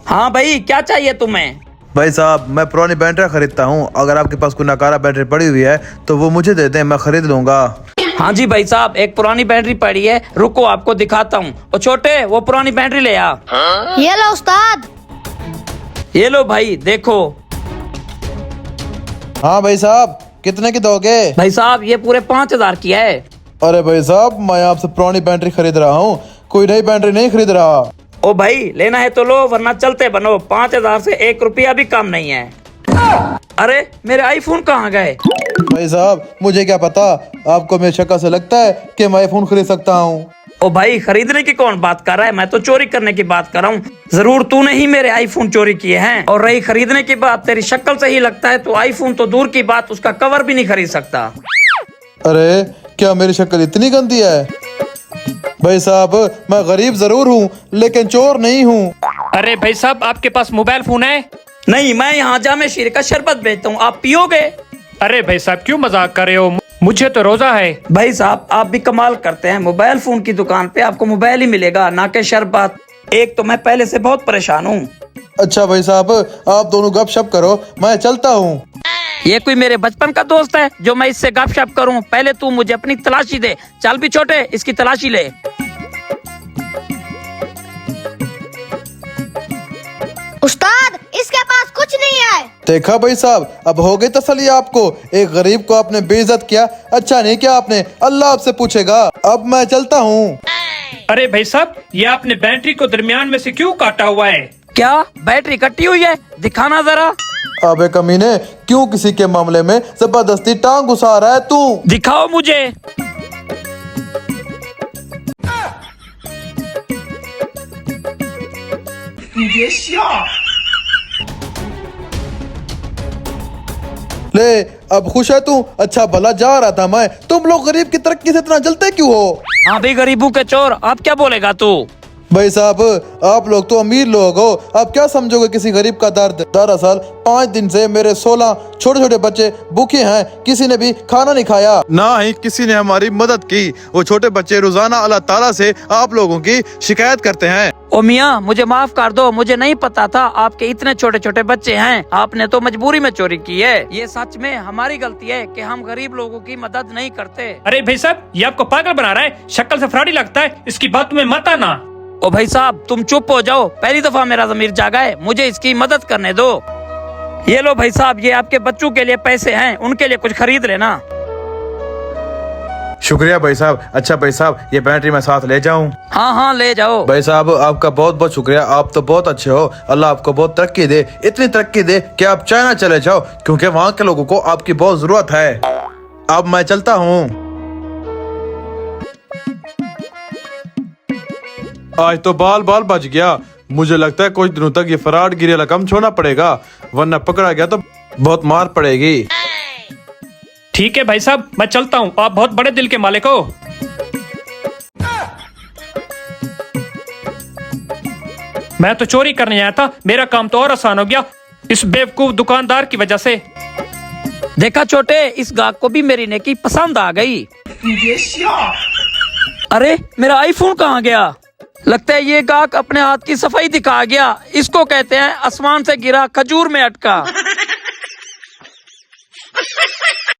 हाँ भाई, क्या चाहिए तुम्हें? भाई साहब, मैं पुरानी बैटरी खरीदता हूँ। अगर आपके पास कोई नकारा बैटरी पड़ी हुई है तो वो मुझे दे दें, मैं खरीद लूंगा। हाँ जी भाई साहब, एक पुरानी बैटरी पड़ी है, रुको आपको दिखाता हूँ। और छोटे, वो पुरानी बैटरी ले आ। ये लो उस्ताद। ये लो भाई, देखो। हाँ भाई साहब, कितने की दोगे? भाई साहब, ये पूरे 5000 की है। अरे भाई साहब, मैं आपसे पुरानी बैटरी खरीद रहा हूँ, कोई नई बैटरी नहीं खरीद रहा। ओ भाई, लेना है तो लो, वरना चलते बनो। 5000 से 1 रुपया भी कम नहीं है। अरे मेरे आईफोन कहाँ गए? भाई साहब, मुझे क्या पता, आपको मेरी शक्ल से लगता है कि मैं आईफोन खरीद सकता हूँ। ओ भाई, खरीदने की कौन बात कर रहा है? मैं तो चोरी करने की बात कर रहा हूँ। जरूर तूने ही मेरे आईफोन चोरी किए हैं। और रही खरीदने की बात, तेरी शक्ल से ही लगता है तो आईफोन तो दूर की बात, उसका कवर भी नहीं खरीद सकता। अरे क्या मेरी शक्ल इतनी गंदी है? भाई साहब, मैं गरीब जरूर हूँ लेकिन चोर नहीं हूँ। अरे भाई साहब, आपके पास मोबाइल फोन है? नहीं, मैं यहाँ जामे शीर का शरबत बेचता हूँ, आप पियोगे? अरे भाई साहब, क्यों मजाक कर रहे हो? मुझे तो रोजा है। भाई साहब, आप भी कमाल करते हैं। मोबाइल फोन की दुकान पे आपको मोबाइल ही मिलेगा, ना कि शरबत। एक तो मैं पहले से बहुत परेशान हूँ। अच्छा भाई साहब, आप दोनों गपशप करो, मैं चलता हूँ। ये कोई मेरे बचपन का दोस्त है जो मैं इससे गपशप करूं? पहले तू मुझे अपनी तलाशी दे। चल भी छोटे, इसकी तलाशी ले। उस्ताद, इसके पास कुछ नहीं है। देखा भाई साहब, अब हो गई तसल्ली आपको। एक गरीब को आपने बेइज्जत किया, अच्छा नहीं किया आपने, अल्लाह आपसे पूछेगा। अब मैं चलता हूँ। अरे भाई साहब, ये आपने बैटरी को दरमियान में से क्यों काटा हुआ है? क्या बैटरी कटी हुई है? दिखाना जरा। अबे कमीने, क्यों किसी के मामले में जबरदस्ती टांग घुसा रहा है तू? दिखाओ मुझे। ले, अब खुश है तू? अच्छा भला जा रहा था मैं। तुम लोग गरीब की तरक्की से इतना जलते क्यों हो? हाँ भी, गरीबों के चोर। अब क्या बोलेगा तू? भाई साहब, आप लोग तो अमीर लोग हो, आप क्या समझोगे किसी गरीब का दर्द? दरअसल 5 दिन से मेरे 16 छोटे छोटे बच्चे भूखे हैं, किसी ने भी खाना नहीं खाया, ना ही किसी ने हमारी मदद की। वो छोटे बच्चे रोजाना अल्लाह ताला से आप लोगों की शिकायत करते हैं। ओ मियाँ, मुझे माफ कर दो, मुझे नहीं पता था आपके इतने छोटे छोटे बच्चे हैं। आपने तो मजबूरी में चोरी की है। ये सच में हमारी गलती है कि हम गरीब लोगों की मदद नहीं करते। अरे भाई साहब, ये आपको पागल बना रहा है, शक्ल से फ्रॉडी लगता है, इसकी बात में मत आना। ओ भाई साहब, तुम चुप हो जाओ। पहली दफा मेरा ज़मीर जागा है, मुझे इसकी मदद करने दो। ये लो भाई साहब, ये आपके बच्चों के लिए पैसे हैं, उनके लिए कुछ खरीद लेना। शुक्रिया भाई साहब। अच्छा भाई साहब, ये बैटरी मैं साथ ले जाऊं? हाँ हाँ, ले जाओ। भाई साहब, आपका बहुत बहुत शुक्रिया, आप तो बहुत अच्छे हो। अल्लाह आपको बहुत तरक्की दे, इतनी तरक्की दे कि आप चाइना चले जाओ, क्योंकि वहाँ के लोगों को आपकी बहुत जरूरत है। अब मैं चलता हूँ। आज तो बाल बाल बच गया। मुझे लगता है कुछ दिनों तक ये फराड गिरे रकम छोड़ना पड़ेगा, वरना पकड़ा गया तो बहुत मार पड़ेगी। ठीक है भाई साहब, मैं चलता हूँ, आप बहुत बड़े दिल के मालिक हो। मैं तो चोरी करने आया था, मेरा काम तो और आसान हो गया इस बेवकूफ दुकानदार की वजह से। देखा छोटे, इस गाहक को भी मेरी नेकी पसंद आ गई। अरे मेरा आईफोन कहाँ गया? लगता है ये गाहक अपने हाथ की सफाई दिखा गया। इसको कहते हैं आसमान से गिरा खजूर में अटका।